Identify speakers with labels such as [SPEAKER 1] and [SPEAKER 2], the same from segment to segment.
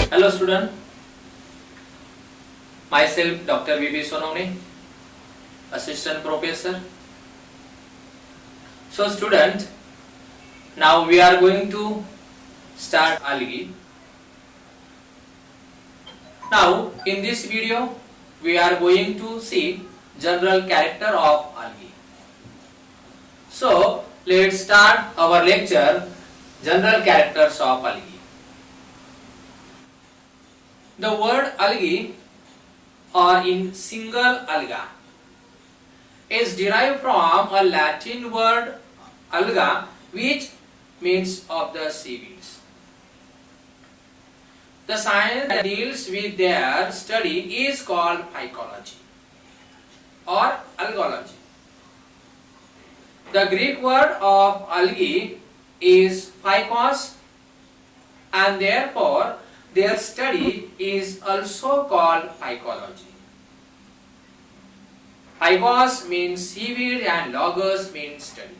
[SPEAKER 1] Hello student, myself Dr. V.B. Sonone, Assistant Professor. So student, now we are going to start algae. Now in this video we are going to see general character of algae. So let's start our lecture, general characters of algae. The word algae or in single alga is derived from a Latin word alga which means of the seaweeds. The science that deals with their study is called phycology or algology. The Greek word of algae is phykos and therefore their study is also called phycology. Phykos means seaweed and logos means study.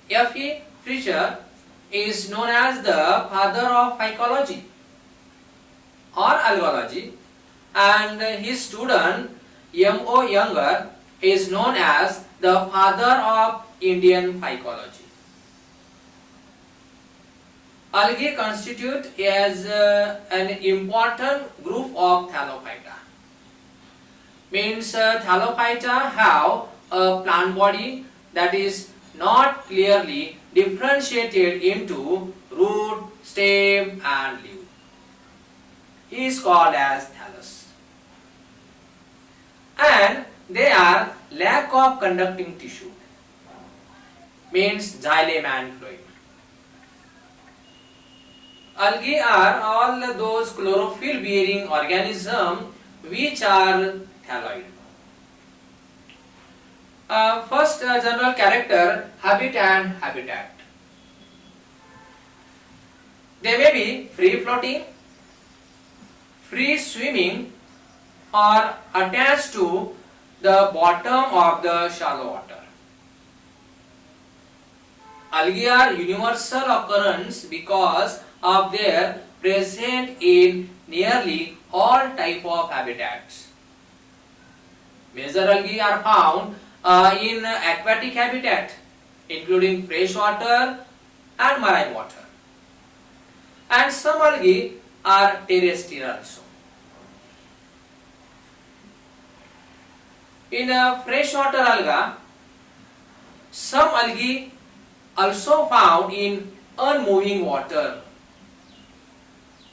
[SPEAKER 1] F.E. Fisher is known as the father of phycology or algology, and his student M.O. Younger is known as the father of Indian phycology. Algae constitute as an important group of Thallophyta. Means Thallophyta have a plant body that is not clearly differentiated into root, stem and leaf. He is called as thallus. And they are lack of conducting tissue. Means xylem and phloem. Algae are all those chlorophyll bearing organisms which are thalloid. First general character, habit and habitat. They may be free floating, free swimming or attached to the bottom of the shallow water. Algae are universal occurrence because of their present in nearly all type of habitats. Major algae are found in aquatic habitat including freshwater and marine water, and some algae are terrestrial also. In freshwater alga, some algae also found in unmoving water,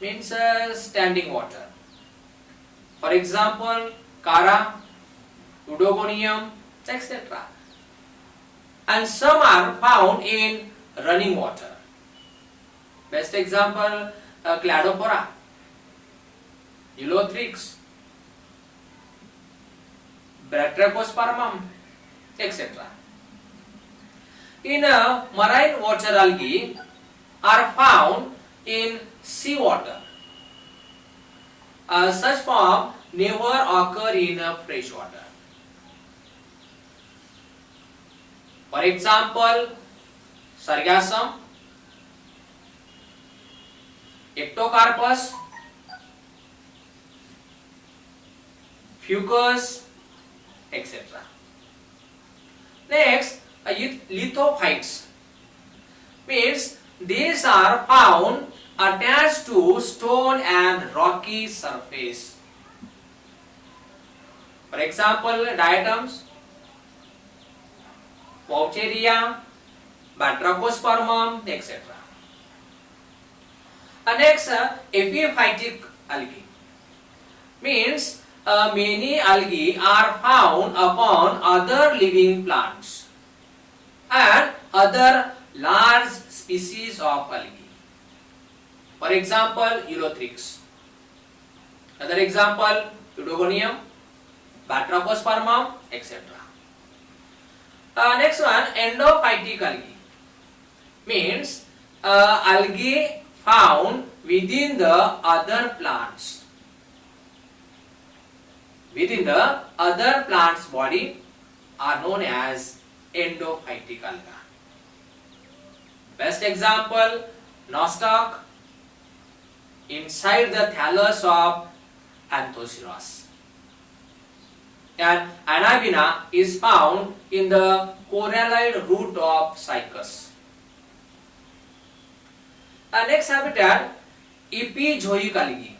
[SPEAKER 1] means standing water. For example, Chara, Eudogonium, etc. And some are found in running water. Best example, Cladophora, Ulothrix, Batrachospermum, etc. In marine water algae are found in seawater. Such form never occur in fresh water. For example, Sargassum, Ectocarpus, Fucus, etc. Next, lithophytes, means these are found attached to stone and rocky surface. For example, diatoms, Vaucheria, Batrachospermum, etc. Next, epiphytic algae, means many algae are found upon other living plants and other large species of algae. For example, Ulothrix. Other example, Eudogonium, Batrachospermum, etc. Next one, endophytic algae, means algae found within the other plants. Within the other plant's body are known as endophytic alga. Best example, nostoc inside the thallus of Anthoceros. And Anabaena is found in the coralline root of Cycas. Next habitat, epizoic algae.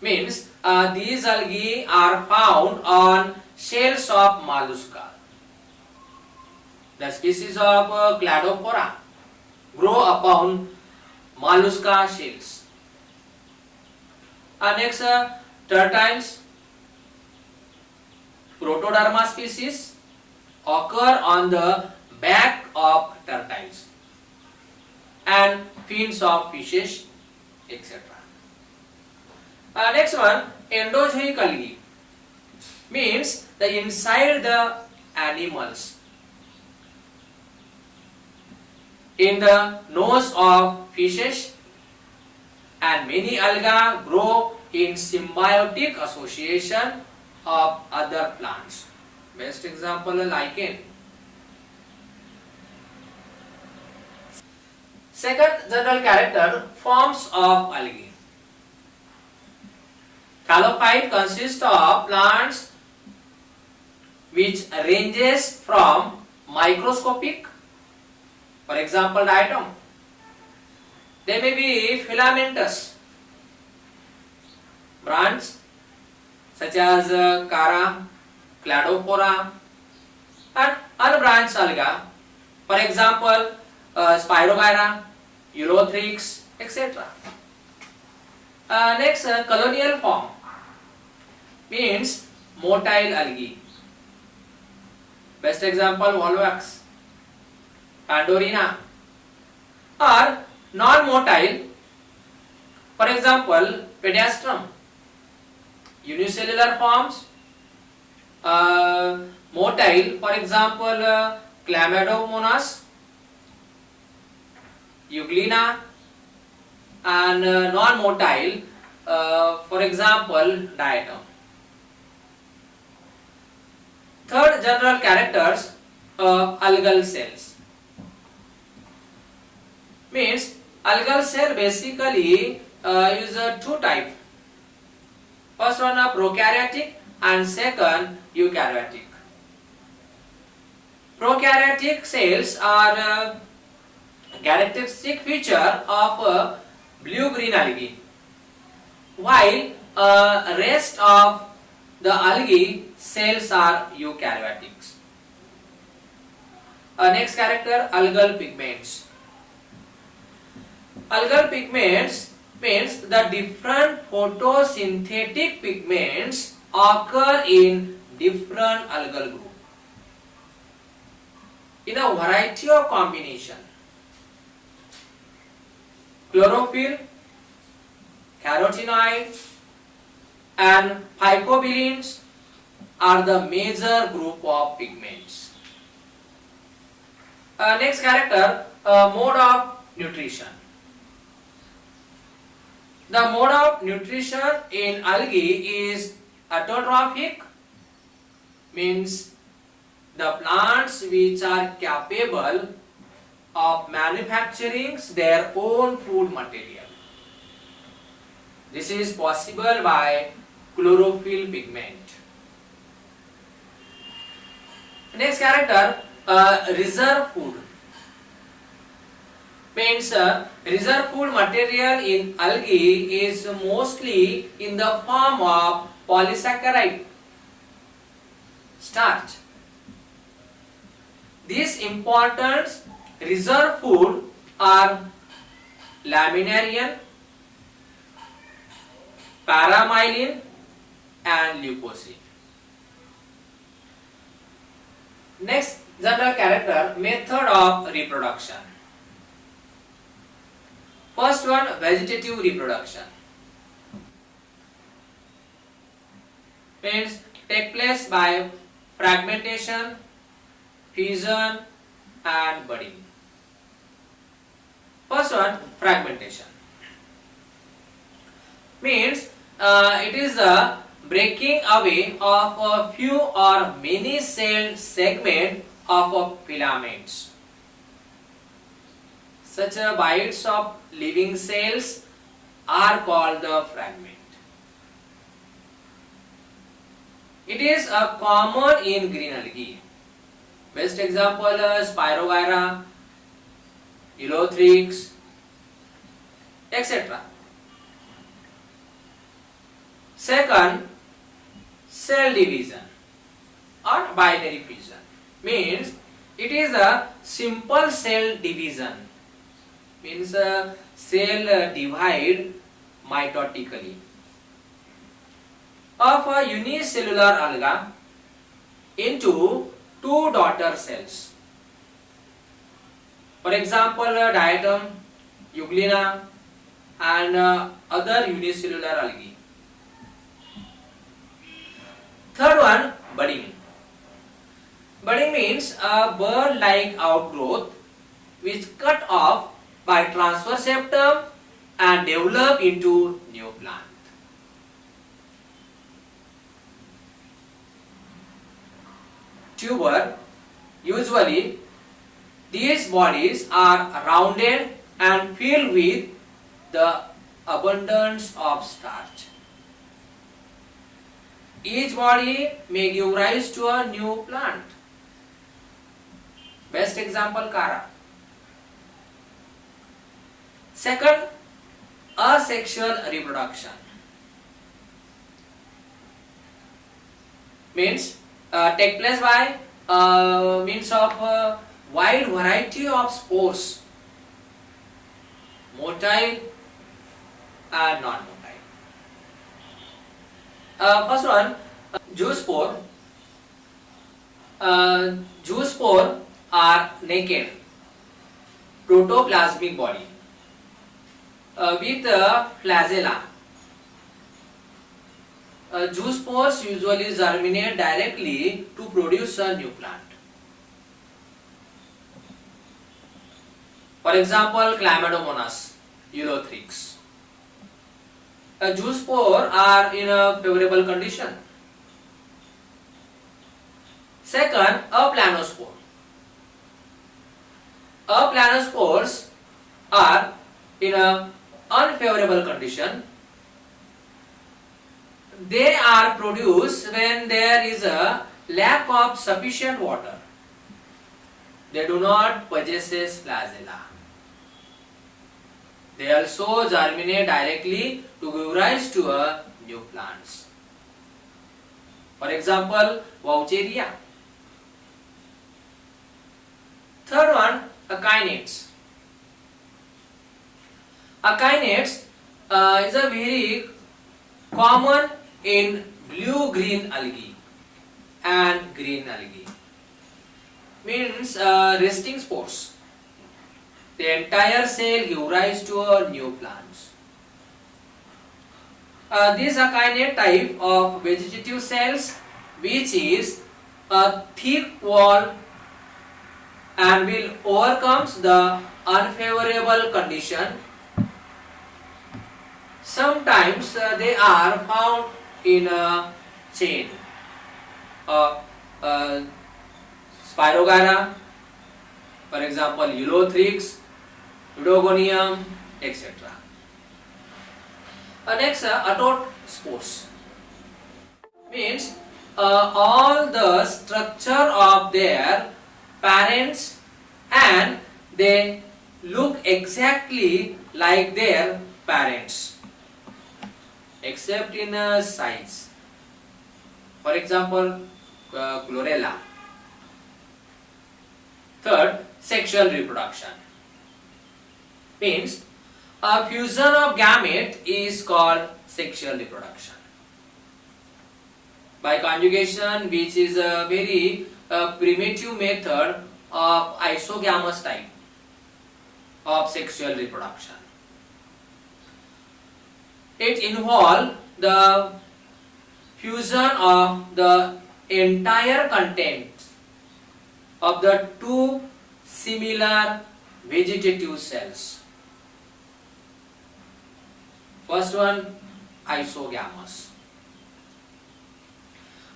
[SPEAKER 1] Means these algae are found on shells of mollusca. The species of Cladophora grow upon mollusca shells. Next, tertiles. Protoderma species occur on the back of tertiles and fins of fishes, etc. Next one, endozoic algae means the inside the animals. In the nose of fishes, and many algae grow in symbiotic association of other plants. Best example, lichen. Second general character, forms of algae. Thallophyte consists of plants which ranges from microscopic, for example diatom. They may be filamentous branches such as Chara, Cladophora, and unbranched alga, for example Spirogyra, Urothrix, etc. Next, colonial form means motile algae. Best example, Volvax, Pandorina. Or non-motile, for example Pedastrum. Unicellular forms, motile, for example Chlamydomonas, Euglena, and non-motile, for example diatom. Third general characters, algal cells. Means algal cell basically is two types. First one prokaryotic and second eukaryotic. Prokaryotic cells are a characteristic feature of blue-green algae, while rest of the algae cells are eukaryotics. Next character, algal pigments. Algal pigments means the different photosynthetic pigments occur in different algal group in a variety of combination. Chlorophyll, carotenoids, and phycobilins are the major group of pigments. Next character, mode of nutrition. The mode of nutrition in algae is autotrophic, means the plants which are capable of manufacturing their own food material. This is possible by chlorophyll pigment. Next character, reserve food. Means reserve food material in algae is mostly in the form of polysaccharide, starch. These important reserve food are laminarian, paramylin, and leucosid. Next general character, method of reproduction. First one, vegetative reproduction. Means take place by fragmentation, fusion, and budding. First one, fragmentation. Means it is the breaking away of a few or many celled segment of a filaments. Such bites of living cells are called the fragment. It is a common in green algae. Best example Spirogyra, Elothrix, etc. Second, cell division or binary fission means it is a simple cell division, means a cell divide mitotically of a unicellular alga into two daughter cells. For example, Diatom, Euglena and other unicellular algae. Third one, budding. Budding means a bird-like outgrowth which cut off by transverse septum and develop into new plant. Tuber, usually these bodies are rounded and filled with the abundance of starch. Each body may give rise to a new plant. Best example, Kara. Second, asexual reproduction means take place by means of wide variety of spores, motile and non-motile. First one, zoospore. Zoospore are naked protoplasmic body with flagella. Zoospores usually germinate directly to produce a new plant. For example, Chlamydomonas, Elothrix. Zoospore are in a favorable condition. Second, aplanospore. Aplanospores are in a unfavorable condition. They are produced when there is a lack of sufficient water. They do not possess flagella. They also germinate directly to give rise to a new plants. For example, Vaucheria. Third one, Achainids. Achainids is a very common in blue-green algae and green algae. Means resting spores. The entire cell give rise to a new plants. This achainid type of vegetative cells, which is a thick wall and will overcomes the unfavorable condition. Sometimes they are found in a chain of Spirogyra, for example, Elothrix, Eudogonium, etc. Next, attote spores means all the structure of their parents and they look exactly like their parents except in size. For example, Chlorella. Third, sexual reproduction means a fusion of gamete is called sexual reproduction. By conjugation, which is a very primitive method of isogamous type of sexual reproduction. It involves the fusion of the entire contents of the two similar vegetative cells. First one, isogamous.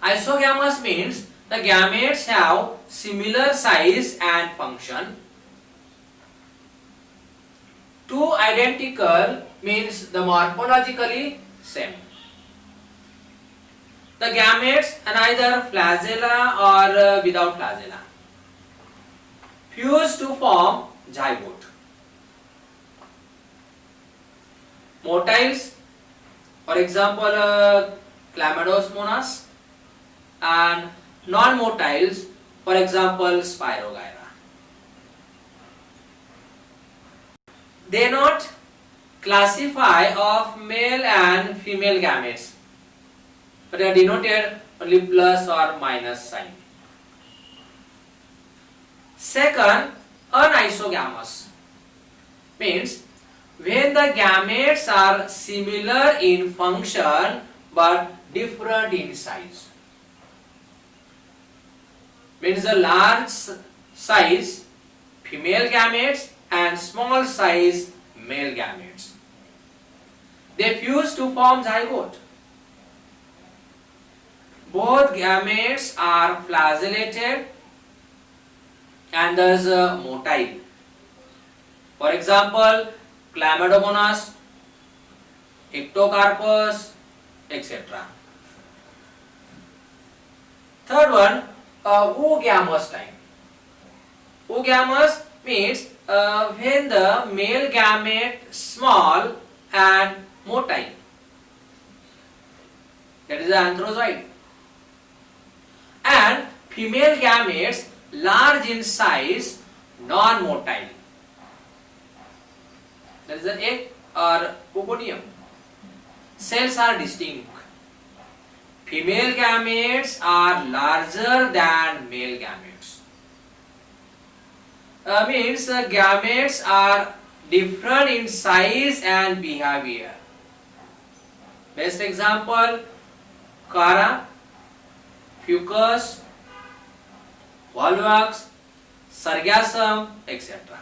[SPEAKER 1] Isogamous means the gametes have similar size and function. Two identical means the morphologically same. The gametes are either flagella or without flagella. Fuse to form zygote. Motiles, for example, Chlamydosmonas, and non-motiles, for example, Spirogyra. They not classify of male and female gametes, but they are denoted only plus or minus sign. Second, anisogamous means when the gametes are similar in function but different in size. Means the large size female gametes and small size male gametes. They fuse to form zygote. Both gametes are flagellated and thus motile. For example, Chlamydomonas, Ectocarpus, etc. Third one, oogamous type. Oogamous means when the male gamete small and motile. That is the anthrozoid. And female gametes large in size, non-motile. That is the egg or coconium. Cells are distinct. Female gametes are larger than male gametes. Means gametes are different in size and behavior. Best example, Cara, Fucus, Volvox, Sargassum, etc.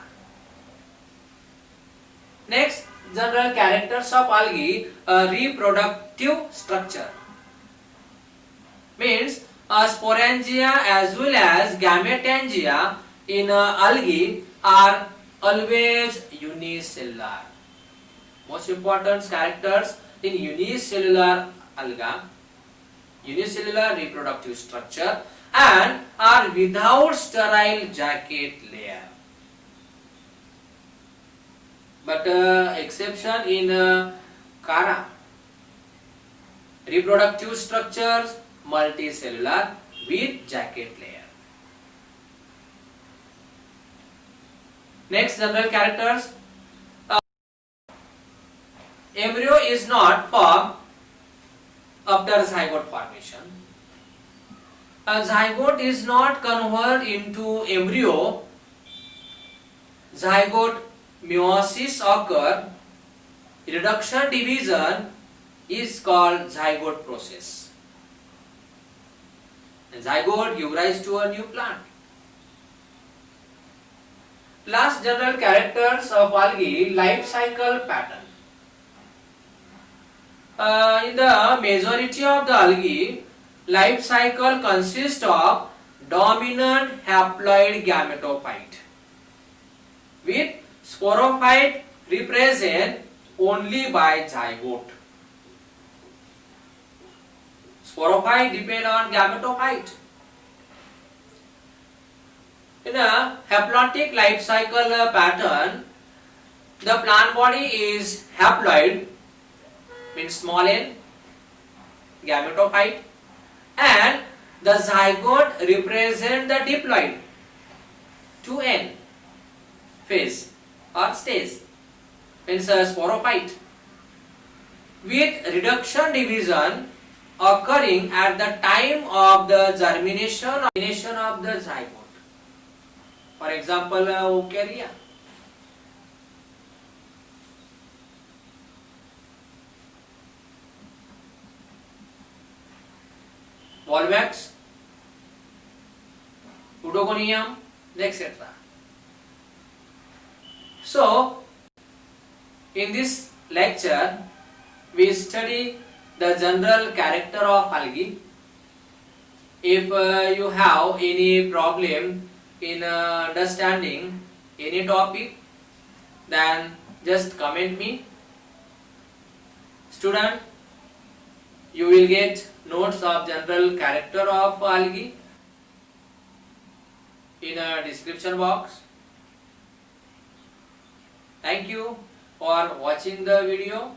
[SPEAKER 1] Next, general characters of algae, reproductive structure. Means sporangia as well as gametangia in algae are always unicellular. Most important characters in unicellular alga, unicellular reproductive structure, and are without sterile jacket layer. But exception in Cara, reproductive structures multicellular with jacket layer. Next, general characters. Embryo is not formed after zygote formation. A zygote is not converted into embryo. Zygote meiosis occur. Reduction division is called zygote process. And zygote gives rise to a new plant. Last, general characters of algae, life cycle pattern. In the majority of the algae, life cycle consists of dominant haploid gametophyte with sporophyte represent only by zygote. Sporophyte depend on gametophyte. In a haplontic life cycle pattern, the plant body is haploid, means small n, gametophyte, and the zygote represent the diploid, 2n phase or stage, means sporophyte, with reduction division occurring at the time of the germination of the zygote. For example, Eukarya. Volvox, Udogonium, etc. So, in this lecture, we study the general character of algae, If you have any problem in understanding any topic, then just comment me. Student, you will get notes of general character of algae in a description box. Thank you for watching the video.